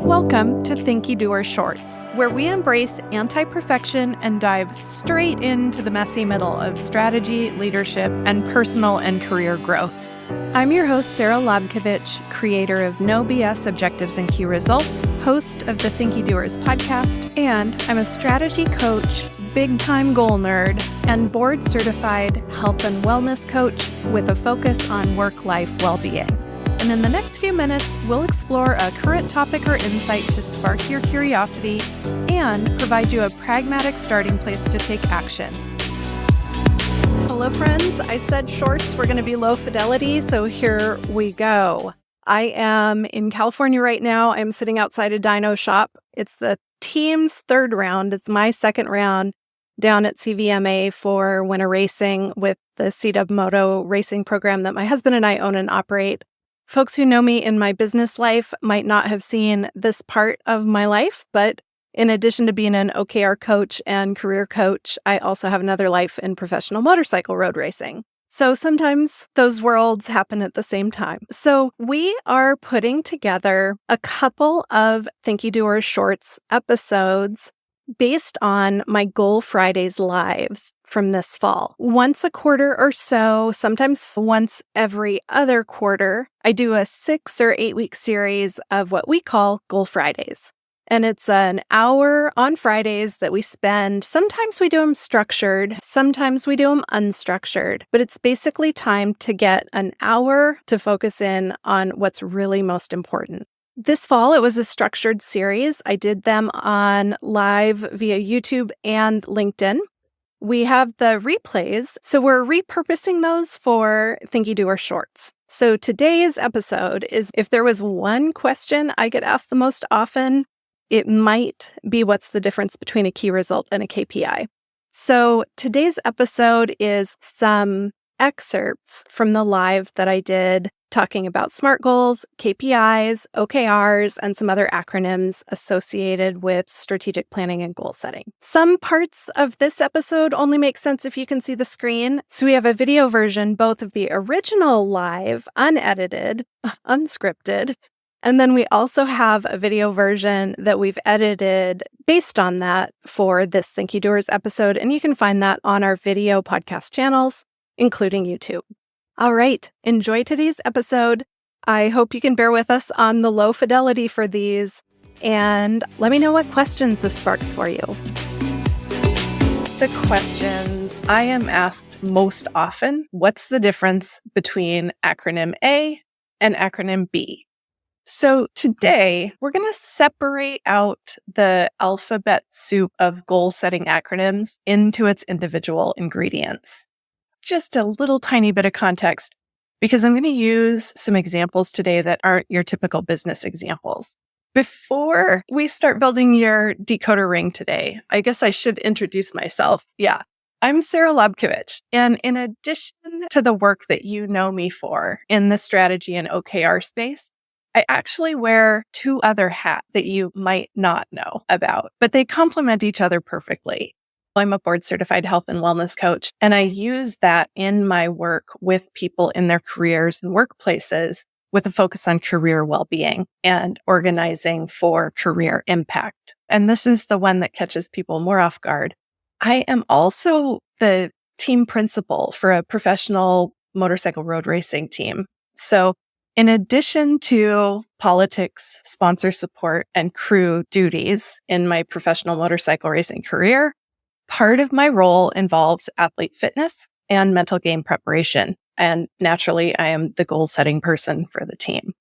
Welcome to Thinkydoer Shorts, where we embrace anti-perfection and dive straight into the messy middle of strategy, leadership, and personal and career growth. I'm your host, Sara Lobkovich, creator of No BS Objectives and Key Results, host of the Thinkydoers podcast, and I'm a strategy coach, big-time goal nerd, and board-certified health and wellness coach with a focus on work-life well-being. And in the next few minutes, we'll explore a current topic or insight to spark your curiosity and provide you a pragmatic starting place to take action. Hello, friends. I said shorts were going to be low fidelity, so here we go. I am in California right now. I'm sitting outside a dyno shop. It's the team's third round. It's my second round down at CVMA for winter racing with the C-Dub Moto racing program that my husband and I own and operate. Folks who know me in my business life might not have seen this part of my life, but in addition to being an OKR coach and career coach, I also have another life in professional motorcycle road racing. So sometimes those worlds happen at the same time. So we are putting together a couple of Thinkydoer Shorts episodes based on my Goal Fridays lives from this fall. Once a quarter or so, sometimes once every other quarter, I do a 6 or 8 week series of what we call Goal Fridays. And it's an hour on Fridays that we spend. Sometimes we do them structured, sometimes we do them unstructured, but it's basically time to get an hour to focus in on what's really most important. This fall, it was a structured series. I did them on live via YouTube and LinkedIn. We have the replays, so we're repurposing those for Thinkydoer Shorts. So today's episode is, if there was one question I get asked the most often, it might be what's the difference between a key result and a KPI. So today's episode is some excerpts from the live that I did talking about SMART goals, KPIs, OKRs, and some other acronyms associated with strategic planning and goal setting. Some parts of this episode only make sense if you can see the screen. So we have a video version, both of the original live, unedited, unscripted, and then we also have a video version that we've edited based on that for this Thinkydoers episode, and you can find that on our video podcast channels, including YouTube. All right, enjoy today's episode. I hope you can bear with us on the low fidelity for these, and let me know what questions this sparks for you. The questions I am asked most often: what's the difference between acronym A and acronym B? So today, we're going to separate out the alphabet soup of goal-setting acronyms into its individual ingredients. Just a little tiny bit of context, because I'm going to use some examples today that aren't your typical business examples. Before we start building your decoder ring today, I guess I should introduce myself. Yeah, I'm Sara Lobkovich. And in addition to the work that you know me for in the strategy and OKR space, I actually wear two other hats that you might not know about, but they complement each other perfectly. I'm a board-certified health and wellness coach, and I use that in my work with people in their careers and workplaces with a focus on career well-being and organizing for career impact. And this is the one that catches people more off guard. I am also the team principal for a professional motorcycle road racing team. So in addition to politics, sponsor support, and crew duties in my professional motorcycle racing career, part of my role involves athlete fitness and mental game preparation. And naturally, I am the goal-setting person for the team.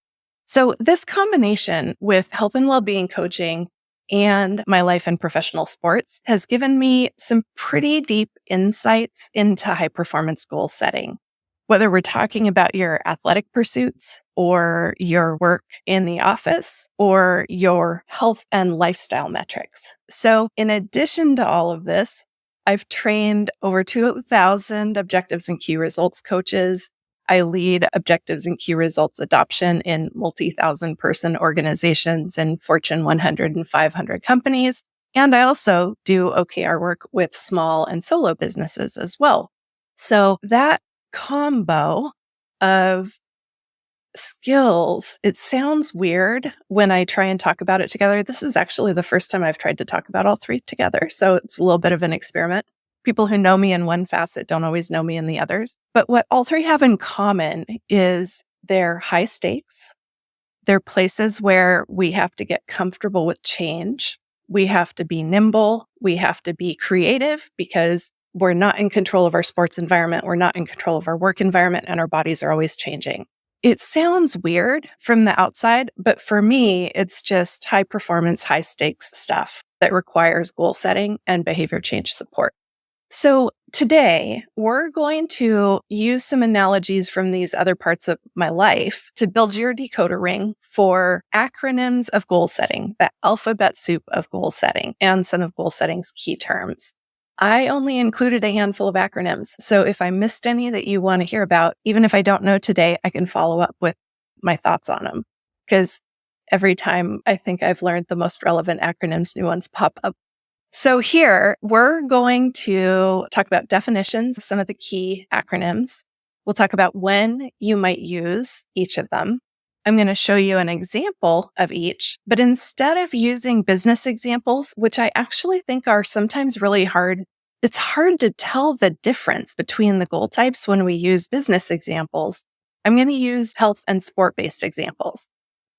So this combination with health and well-being coaching and my life in professional sports has given me some pretty deep insights into high-performance goal setting. Whether we're talking about your athletic pursuits or your work in the office or your health and lifestyle metrics. So in addition to all of this, I've trained over 2,000 objectives and key results coaches. I lead objectives and key results adoption in multi-thousand person organizations and Fortune 100 and 500 companies. And I also do OKR work with small and solo businesses as well. So that combo of skills, it sounds weird when I try and talk about it together. This is actually the first time I've tried to talk about all three together. So it's a little bit of an experiment. People who know me in one facet don't always know me in the others. But what all three have in common is they're high stakes. They're places where we have to get comfortable with change. We have to be nimble. We have to be creative because we're not in control of our sports environment. We're not in control of our work environment, and our bodies are always changing. It sounds weird from the outside, but for me, it's just high performance, high stakes stuff that requires goal setting and behavior change support. So today, we're going to use some analogies from these other parts of my life to build your decoder ring for acronyms of goal setting, the alphabet soup of goal setting, and some of goal setting's key terms. I only included a handful of acronyms, so if I missed any that you want to hear about, even if I don't know today, I can follow up with my thoughts on them. Because every time I think I've learned the most relevant acronyms, new ones pop up. So here, we're going to talk about definitions of some of the key acronyms. We'll talk about when you might use each of them. I'm going to show you an example of each, but instead of using business examples, which I actually think are sometimes really hard, it's hard to tell the difference between the goal types when we use business examples. I'm going to use health and sport-based examples.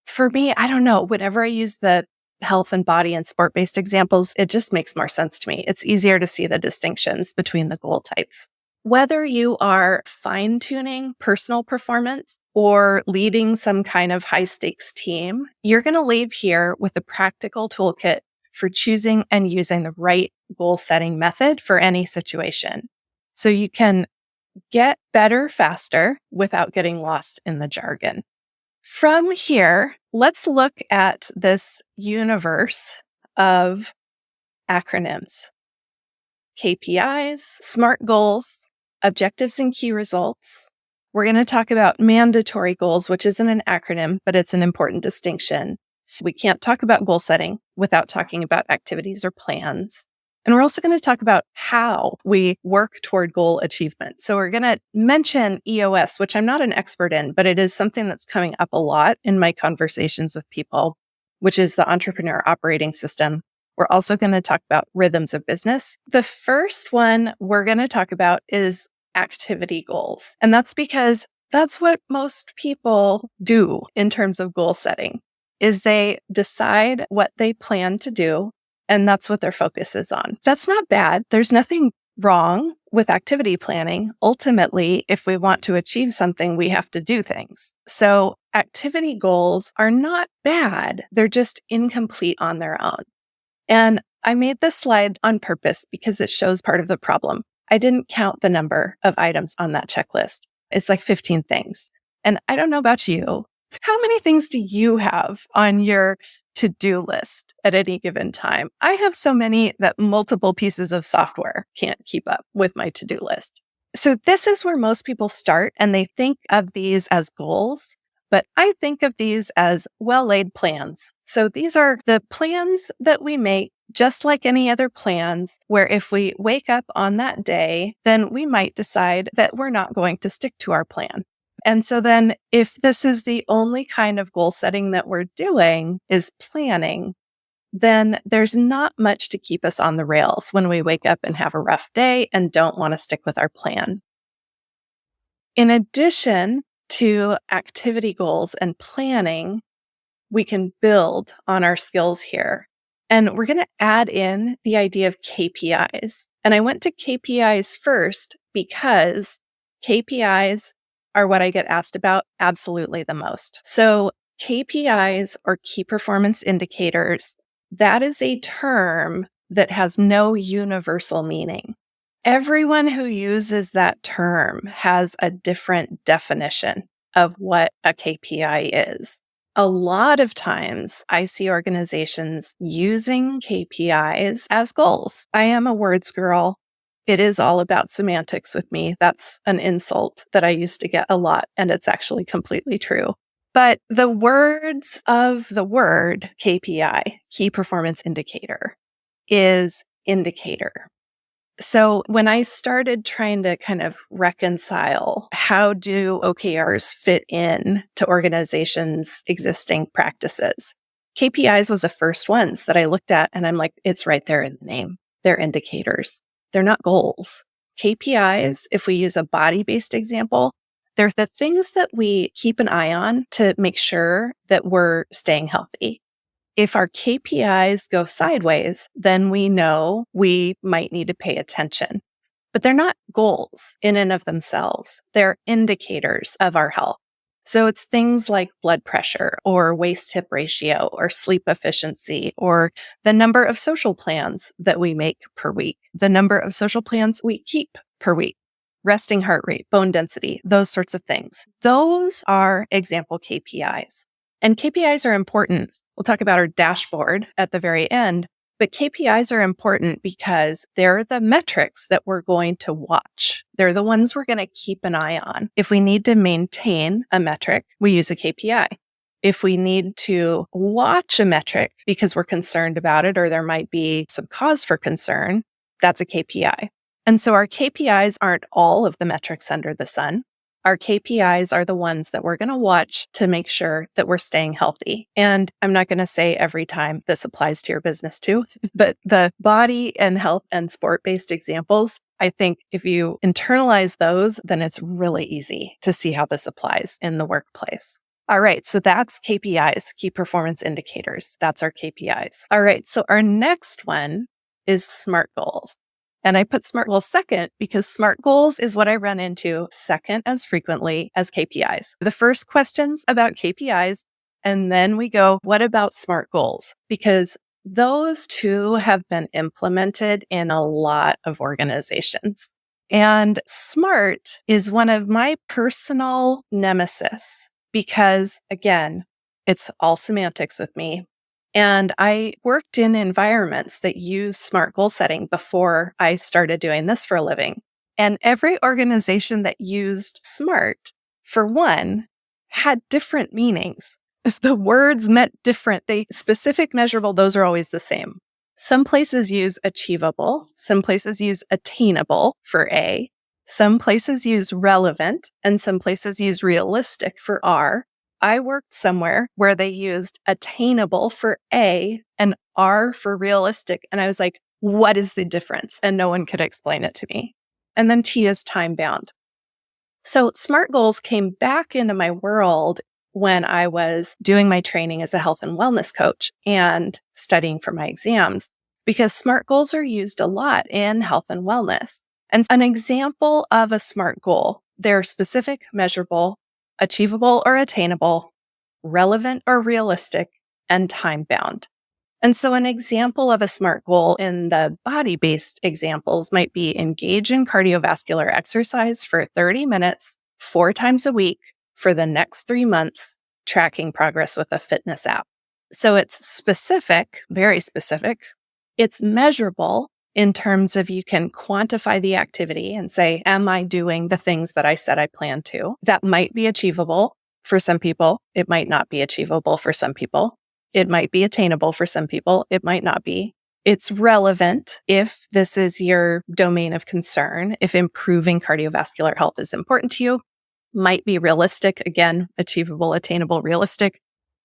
For me, I don't know, whenever I use the health and body and sport-based examples, it just makes more sense to me. It's easier to see the distinctions between the goal types. Whether you are fine-tuning personal performance or leading some kind of high-stakes team, you're going to leave here with a practical toolkit for choosing and using the right goal-setting method for any situation. So you can get better faster without getting lost in the jargon. From here, let's look at this universe of acronyms. KPIs, SMART goals, objectives and key results. We're going to talk about mandatory goals, which isn't an acronym, but it's an important distinction. We can't talk about goal setting without talking about activities or plans. And we're also going to talk about how we work toward goal achievement. So we're going to mention EOS, which I'm not an expert in, but it is something that's coming up a lot in my conversations with people, which is the entrepreneur operating system. We're also going to talk about rhythms of business. The first one we're going to talk about is activity goals. And that's because that's what most people do in terms of goal setting, is they decide what they plan to do, and that's what their focus is on. That's not bad. There's nothing wrong with activity planning. Ultimately, if we want to achieve something, we have to do things. So activity goals are not bad. They're just incomplete on their own. And I made this slide on purpose because it shows part of the problem. I didn't count the number of items on that checklist. It's like 15 things. And I don't know about you. How many things do you have on your to-do list at any given time? I have so many that multiple pieces of software can't keep up with my to-do list. So this is where most people start, and they think of these as goals, but I think of these as well-laid plans. So these are the plans that we make just like any other plans, where if we wake up on that day, then we might decide that we're not going to stick to our plan. And so then if this is the only kind of goal setting that we're doing is planning, then there's not much to keep us on the rails when we wake up and have a rough day and don't want to stick with our plan. In addition to activity goals and planning, we can build on our skills here. And we're going to add in the idea of KPIs. And I went to KPIs first because KPIs are what I get asked about absolutely the most. So KPIs, or key performance indicators, that is a term that has no universal meaning. Everyone who uses that term has a different definition of what a KPI is. A lot of times I see organizations using KPIs as goals. I am a words girl. It is all about semantics with me. That's an insult that I used to get a lot, and it's actually completely true. But the words of the word KPI, key performance indicator, is indicator. So when I started trying to kind of reconcile how do OKRs fit in to organizations' existing practices, KPIs was the first ones that I looked at and I'm like, it's right there in the name. They're indicators. They're not goals. KPIs, if we use a body-based example, they're the things that we keep an eye on to make sure that we're staying healthy. If our KPIs go sideways, then we know we might need to pay attention. But they're not goals in and of themselves. They're indicators of our health. So it's things like blood pressure or waist hip ratio or sleep efficiency or the number of social plans that we make per week, the number of social plans we keep per week, resting heart rate, bone density, those sorts of things. Those are example KPIs. And KPIs are important. We'll talk about our dashboard at the very end, but KPIs are important because they're the metrics that we're going to watch. They're the ones we're going to keep an eye on. If we need to maintain a metric, we use a KPI. If we need to watch a metric because we're concerned about it or there might be some cause for concern, that's a KPI. And so our KPIs aren't all of the metrics under the sun. Our KPIs are the ones that we're going to watch to make sure that we're staying healthy. And I'm not going to say every time this applies to your business too, but the body and health and sport-based examples, I think if you internalize those, then it's really easy to see how this applies in the workplace. All right, so that's KPIs, key performance indicators. That's our KPIs. All right, so our next one is SMART goals. And I put SMART goals second because SMART goals is what I run into second as frequently as KPIs. The first question's about KPIs, and then we go, what about SMART goals? Because those two have been implemented in a lot of organizations. And SMART is one of my personal nemesis because, again, it's all semantics with me. And I worked in environments that use SMART goal setting before I started doing this for a living. And every organization that used SMART, for one, had different meanings. The words meant different. Specific, measurable, those are always the same. Some places use achievable. Some places use attainable for A. Some places use relevant, and some places use realistic for R. I worked somewhere where they used attainable for A and R for realistic. And I was like, what is the difference? And no one could explain it to me. And then T is time bound. So SMART goals came back into my world when I was doing my training as a health and wellness coach and studying for my exams, because SMART goals are used a lot in health and wellness. And an example of a SMART goal, they're specific, measurable, achievable or attainable, relevant or realistic, and time-bound. And so an example of a SMART goal in the body-based examples might be engage in cardiovascular exercise for 30 minutes, 4 times a week for the next 3 months, tracking progress with a fitness app. So it's specific, very specific. It's measurable in terms of you can quantify the activity and say, am I doing the things that I said I plan to? That might be achievable for some people. It might not be achievable for some people. It might be attainable for some people. It might not be. It's relevant if this is your domain of concern, if improving cardiovascular health is important to you. Might be realistic. Again, achievable, attainable, realistic.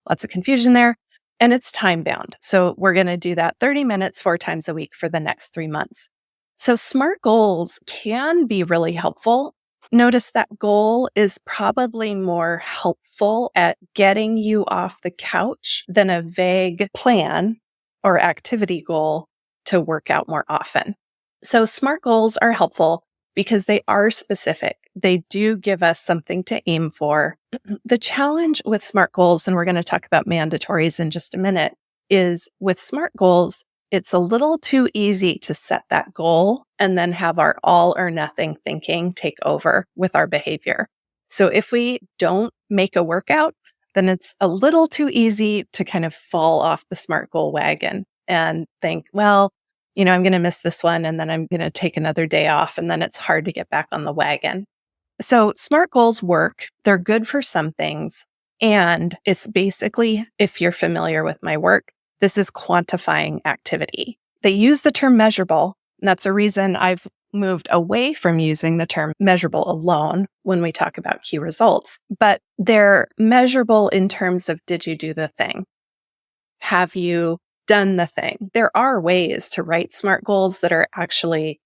Lots of confusion there. And it's time bound. So we're going to do that 30 minutes, 4 times a week for the next 3 months. So SMART goals can be really helpful. Notice that goal is probably more helpful at getting you off the couch than a vague plan or activity goal to work out more often. So SMART goals are helpful because they are specific. They do give us something to aim for. The challenge with SMART goals, and we're going to talk about mandatories in just a minute, is with SMART goals, it's a little too easy to set that goal and then have our all or nothing thinking take over with our behavior. So if we don't make a workout, then it's a little too easy to kind of fall off the SMART goal wagon and think, well, I'm going to miss this one and then I'm going to take another day off, and then it's hard to get back on the wagon. So SMART goals work. They're good for some things. And it's basically, if you're familiar with my work, this is quantifying activity. They use the term measurable And that's a reason I've moved away from using the term measurable alone when we talk about key results. But they're measurable in terms of, did you do the thing? Have you done the thing? There are ways to write SMART goals that are actually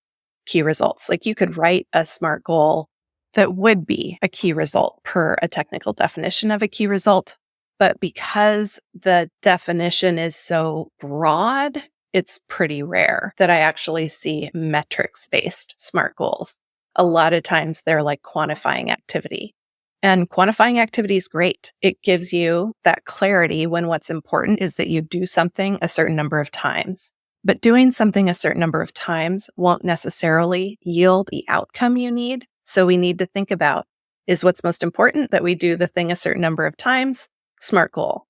key results. Like you could write a SMART goal that would be a key result per a technical definition of a key result. But because the definition is so broad, it's pretty rare that I actually see metrics-based SMART goals. A lot of times they're like quantifying activity. And quantifying activity is great. It gives you that clarity when what's important is that you do something a certain number of times. But doing something a certain number of times won't necessarily yield the outcome you need. So we need to think about, is what's most important that we do the thing a certain number of times? SMART goal.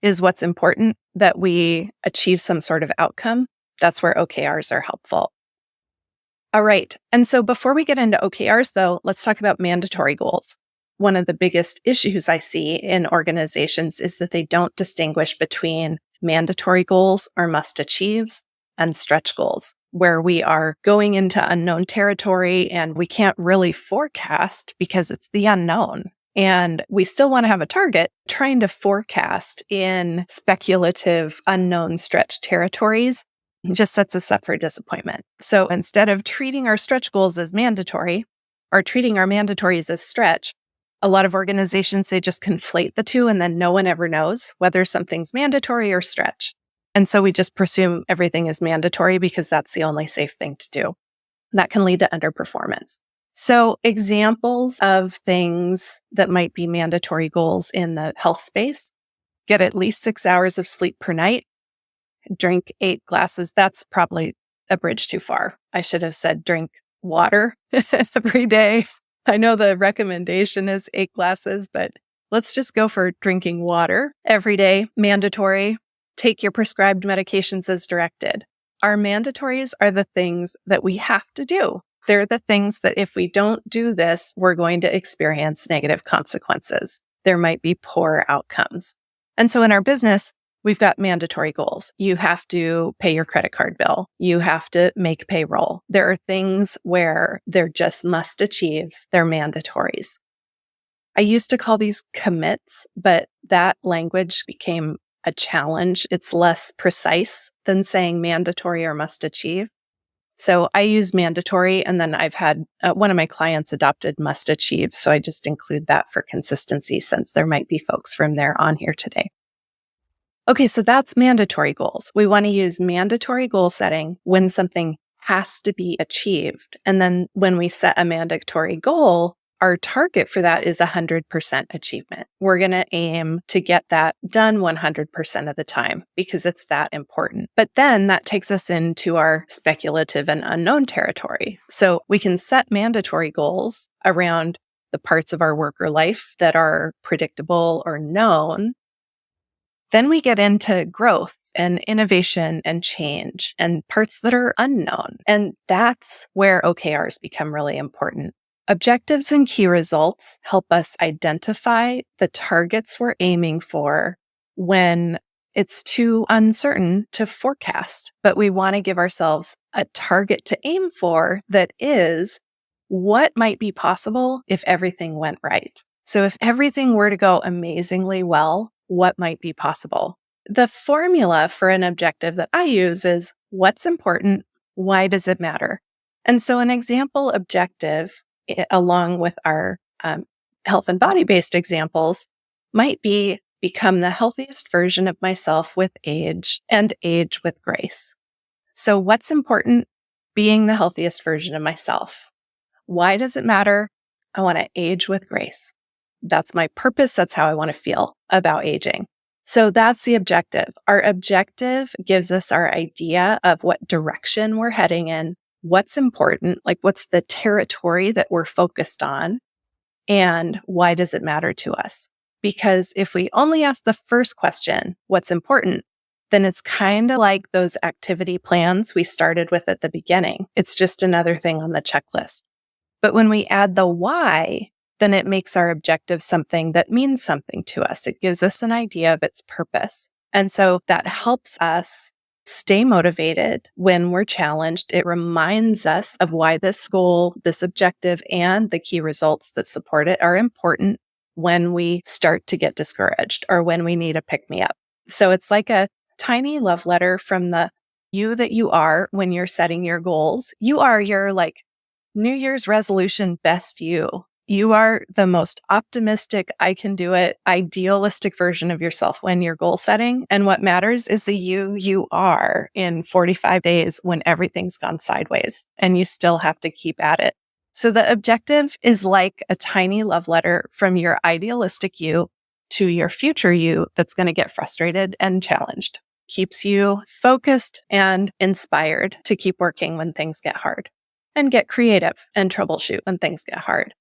Is what's important that we achieve some sort of outcome? That's where OKRs are helpful. All right. And so before we get into OKRs, though, let's talk about mandatory goals. One of the biggest issues I see in organizations is that they don't distinguish between mandatory goals or must achieves and stretch goals, where we are going into unknown territory and we can't really forecast because it's the unknown. And we still want to have a target. Trying to forecast in speculative, unknown stretch territories just sets us up for disappointment. So instead of treating our stretch goals as mandatory or treating our mandatories as stretch, a lot of organizations, they just conflate the two and then no one ever knows whether something's mandatory or stretch. And so we just presume everything is mandatory because that's the only safe thing to do. That can lead to underperformance. So examples of things that might be mandatory goals in the health space: get at least 6 hours of sleep per night, drink 8 glasses. That's probably a bridge too far. I should have said drink water every day. I know the recommendation is 8 glasses, but let's just go for drinking water every day. Mandatory. Take your prescribed medications as directed. Our mandatories are the things that we have to do. They're the things that if we don't do this, we're going to experience negative consequences. There might be poor outcomes. And so in our business, we've got mandatory goals. You have to pay your credit card bill. You have to make payroll. There are things where they're just must achieves. They're mandatories. I used to call these commits, but that language became a challenge. It's less precise than saying mandatory or must achieve. So I use mandatory, and then I've had one of my clients adopted must achieve. So I just include that for consistency since there might be folks from there on here today. Okay, so that's mandatory goals. We want to use mandatory goal setting when something has to be achieved. And then when we set a mandatory goal, our target for that is 100% achievement. We're going to aim to get that done 100% of the time because it's that important. But then that takes us into our speculative and unknown territory. So we can set mandatory goals around the parts of our work or life that are predictable or known. Then we get into growth and innovation and change and parts that are unknown. And that's where OKRs become really important. Objectives and key results help us identify the targets we're aiming for when it's too uncertain to forecast. But we want to give ourselves a target to aim for that is what might be possible if everything went right. So if everything were to go amazingly well, what might be possible? The formula for an objective that I use is what's important, why does it matter? And so an example objective, along with our health and body-based examples, might be become the healthiest version of myself with age and age with grace. So what's important? Being the healthiest version of myself. Why does it matter? I want to age with grace. That's my purpose. That's how I want to feel about aging. So that's the objective. Our objective gives us our idea of what direction we're heading in, what's important, like what's the territory that we're focused on, and why does it matter to us? Because if we only ask the first question, what's important, then it's kind of like those activity plans we started with at the beginning. It's just another thing on the checklist. But when we add the why, then it makes our objective something that means something to us. It gives us an idea of its purpose. And so that helps us stay motivated when we're challenged. It reminds us of why this goal, this objective, and the key results that support it are important when we start to get discouraged or when we need a pick-me-up. So it's like a tiny love letter from the you that you are when you're setting your goals. You are your New Year's resolution best you. You are the most optimistic, I can do it, idealistic version of yourself when you're goal setting. And what matters is the you are in 45 days when everything's gone sideways and you still have to keep at it. So the objective is like a tiny love letter from your idealistic you to your future you that's going to get frustrated and challenged. Keeps you focused and inspired to keep working when things get hard and get creative and troubleshoot when things get hard.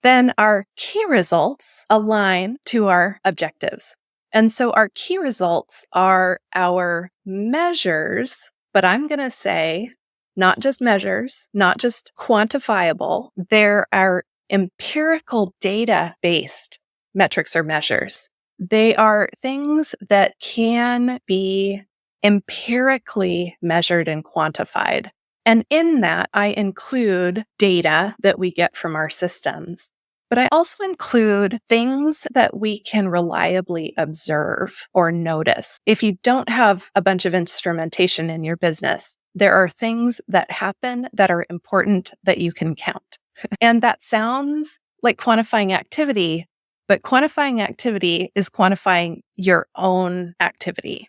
Then our key results align to our objectives. And so our key results are our measures, but I'm going to say not just measures, not just quantifiable. They're our empirical data-based metrics or measures. They are things that can be empirically measured and quantified. And in that, I include data that we get from our systems. But I also include things that we can reliably observe or notice. If you don't have a bunch of instrumentation in your business, there are things that happen that are important that you can count. And that sounds like quantifying activity, but quantifying activity is quantifying your own activity.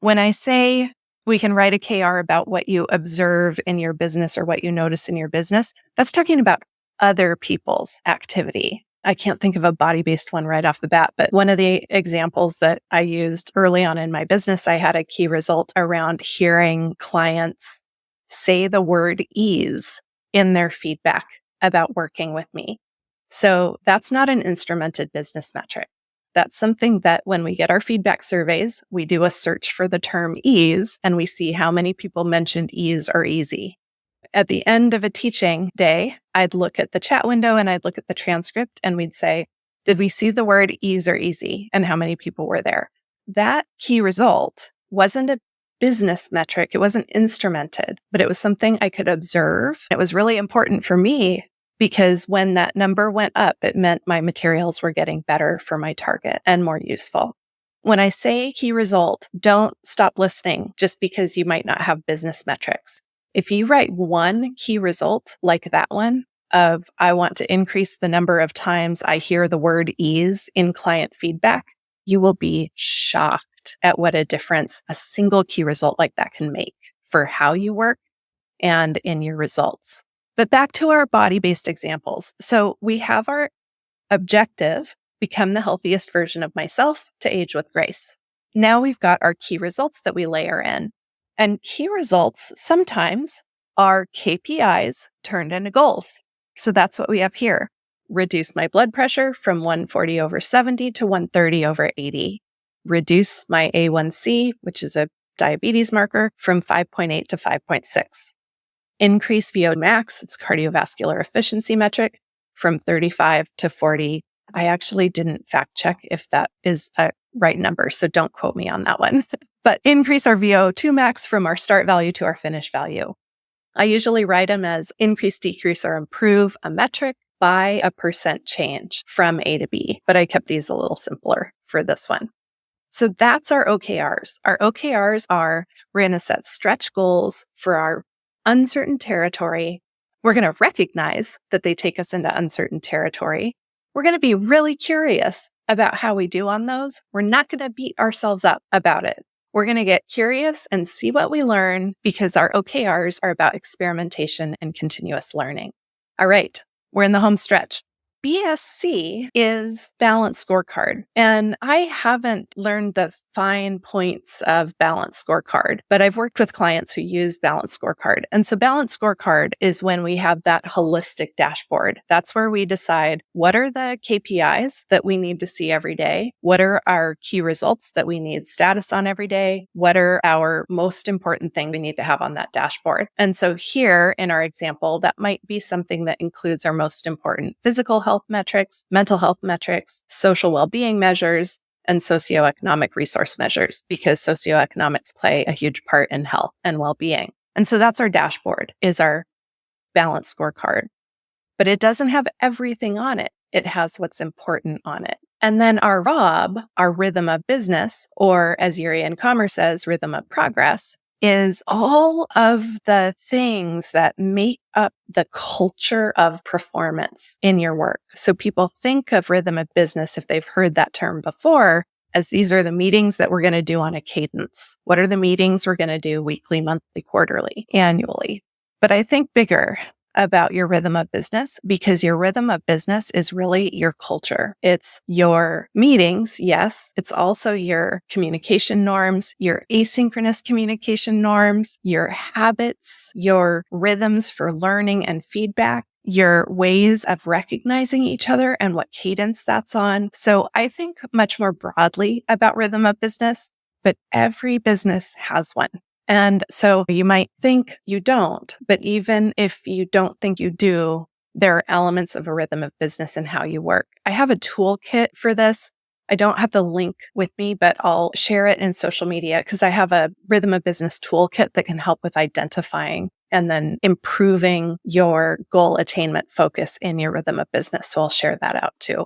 When I say we can write a KR about what you observe in your business or what you notice in your business, that's talking about other people's activity. I can't think of a body-based one right off the bat, but one of the examples that I used early on in my business, I had a key result around hearing clients say the word ease in their feedback about working with me. So that's not an instrumented business metric. That's something that when we get our feedback surveys, we do a search for the term ease and we see how many people mentioned ease or easy. At the end of a teaching day, I'd look at the chat window and I'd look at the transcript and we'd say, did we see the word ease or easy and how many people were there? That key result wasn't a business metric. It wasn't instrumented, but it was something I could observe. It was really important for me because when that number went up, it meant my materials were getting better for my target and more useful. When I say key result, don't stop listening just because you might not have business metrics. If you write one key result like that one of, I want to increase the number of times I hear the word ease in client feedback, you will be shocked at what a difference a single key result like that can make for how you work and in your results. But back to our body-based examples. So we have our objective, become the healthiest version of myself to age with grace. Now we've got our key results that we layer in. And key results sometimes are KPIs turned into goals. So that's what we have here. Reduce my blood pressure from 140/70 to 130/80. Reduce my A1C, which is a diabetes marker, from 5.8 to 5.6. Increase VO max, it's cardiovascular efficiency metric, from 35 to 40. I actually didn't fact check if that is a right number, so don't quote me on that one. But increase our VO2 max from our start value to our finish value. I usually write them as increase, decrease, or improve a metric by a % change from A to B, but I kept these a little simpler for this one. So that's our OKRs. Our OKRs are, we're going to set stretch goals for our uncertain territory. We're going to recognize that they take us into uncertain territory. We're going to be really curious about how we do on those. We're not going to beat ourselves up about it. We're going to get curious and see what we learn because our OKRs are about experimentation and continuous learning. All right, we're in the home stretch. BSC is balanced scorecard. And I haven't learned the fine points of balanced scorecard, but I've worked with clients who use balanced scorecard. And so balanced scorecard is when we have that holistic dashboard. That's where we decide what are the KPIs that we need to see every day? What are our key results that we need status on every day? What are our most important things we need to have on that dashboard? And so here in our example, that might be something that includes our most important physical health metrics, mental health metrics, social well-being measures, and socioeconomic resource measures, because socioeconomics play a huge part in health and well-being. And so that's our dashboard, is our balanced scorecard. But it doesn't have everything on it. It has what's important on it. And then our ROB, our rhythm of business, or as Yuri in Commerce says, rhythm of progress, is all of the things that make up the culture of performance in your work. So people think of rhythm of business, if they've heard that term before, as these are the meetings that we're going to do on a cadence. What are the meetings we're going to do weekly, monthly, quarterly, annually? But I think bigger about your rhythm of business, because your rhythm of business is really your culture. It's your meetings, yes. It's also your communication norms, your asynchronous communication norms, your habits, your rhythms for learning and feedback, your ways of recognizing each other and what cadence that's on. So I think much more broadly about rhythm of business, but every business has one. And so you might think you don't, but even if you don't think you do, there are elements of a rhythm of business in how you work. I have a toolkit for this. I don't have the link with me, but I'll share it in social media because I have a rhythm of business toolkit that can help with identifying and then improving your goal attainment focus in your rhythm of business. So I'll share that out too.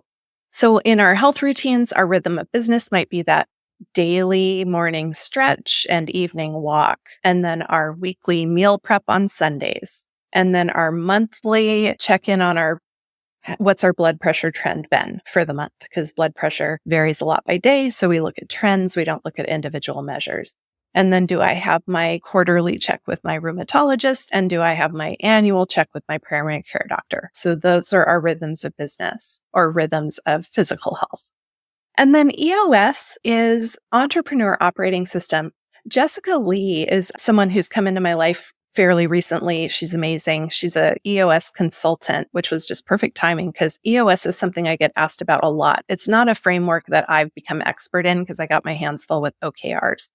So in our health routines, our rhythm of business might be that daily morning stretch and evening walk, and then our weekly meal prep on Sundays, and then our monthly check-in on what's our blood pressure trend been for the month, because blood pressure varies a lot by day. So we look at trends. We don't look at individual measures. And then do I have my quarterly check with my rheumatologist? And do I have my annual check with my primary care doctor? So those are our rhythms of business, or rhythms of physical health. And then EOS is Entrepreneur Operating System. Jessica Lee is someone who's come into my life fairly recently. She's amazing. She's a EOS consultant, which was just perfect timing because EOS is something I get asked about a lot. It's not a framework that I've become expert in because I got my hands full with OKRs.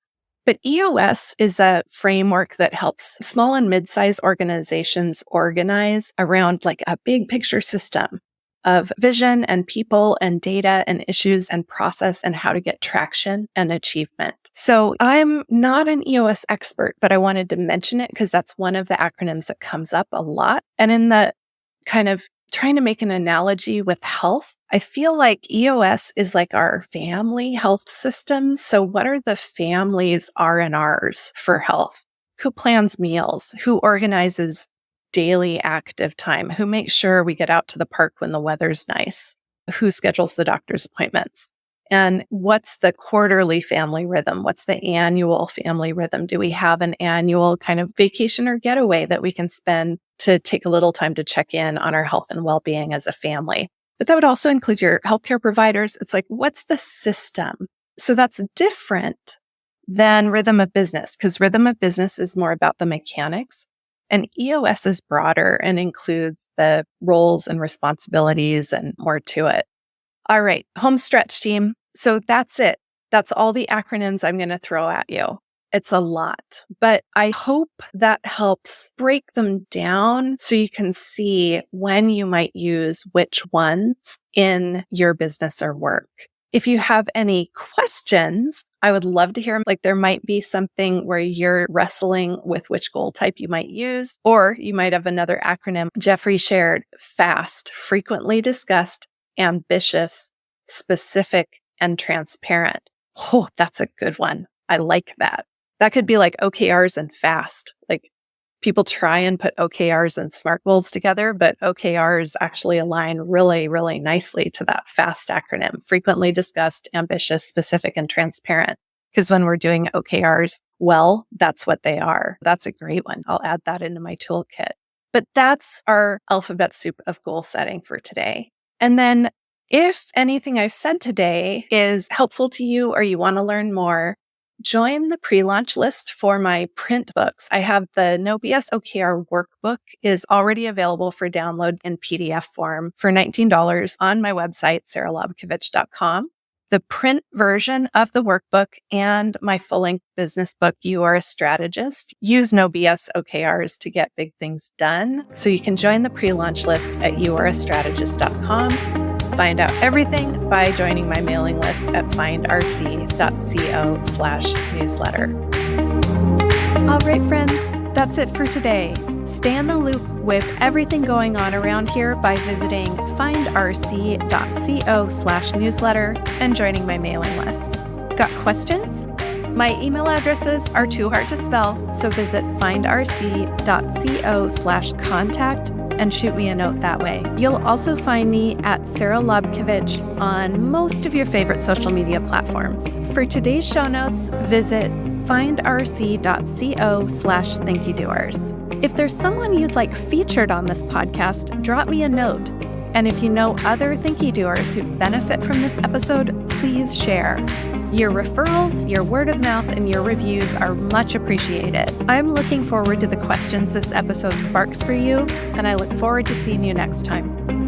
But EOS is a framework that helps small and mid-sized organizations organize around like a big picture system of vision and people and data and issues and process and how to get traction and achievement. So I'm not an EOS expert, but I wanted to mention it because that's one of the acronyms that comes up a lot. And in the kind of trying to make an analogy with health, I feel like EOS is like our family health system. So what are the family's R&Rs for health? Who plans meals? Who organizes daily active time? Who makes sure we get out to the park when the weather's nice? Who schedules the doctor's appointments? And what's the quarterly family rhythm? What's the annual family rhythm? Do we have an annual kind of vacation or getaway that we can spend to take a little time to check in on our health and well-being as a family? But that would also include your healthcare providers. It's like, what's the system? So that's different than rhythm of business, because rhythm of business is more about the mechanics. And EOS is broader and includes the roles and responsibilities and more to it. All right, home stretch team. So that's it. That's all the acronyms I'm going to throw at you. It's a lot, but I hope that helps break them down so you can see when you might use which ones in your business or work. If you have any questions, I would love to hear them. Like there might be something where you're wrestling with which goal type you might use, or you might have another acronym. Jeffrey shared FAST, frequently discussed, ambitious, specific, and transparent. Oh, that's a good one. I like that. That could be like OKRs and FAST. Like people try and put OKRs and SMART goals together, but OKRs actually align really, really nicely to that FAST acronym, frequently discussed, ambitious, specific, and transparent. Because when we're doing OKRs, well, that's what they are. That's a great one. I'll add that into my toolkit. But that's our alphabet soup of goal setting for today. And then if anything I've said today is helpful to you or you want to learn more, join the pre-launch list for my print books. I have the No BS OKR workbook is already available for download in PDF form for $19 on my website, saralobkovich.com. The print version of the workbook and my full-length business book, You Are a Strategist, use No BS OKRs to get big things done. So you can join the pre-launch list at youareastrategist.com. Find out everything by joining my mailing list at findrc.co/newsletter. All right, friends, that's it for today. Stay in the loop with everything going on around here by visiting findrc.co/newsletter and joining my mailing list. Got questions? My email addresses are too hard to spell, so visit findrc.co/contact and shoot me a note that way. You'll also find me at Sara Lobkovich on most of your favorite social media platforms. For today's show notes, visit findrc.co/Thinkydoers. If there's someone you'd like featured on this podcast, drop me a note. And if you know other Thinkydoers who benefit from this episode, please share. Your referrals, your word of mouth, and your reviews are much appreciated. I'm looking forward to the questions this episode sparks for you, and I look forward to seeing you next time.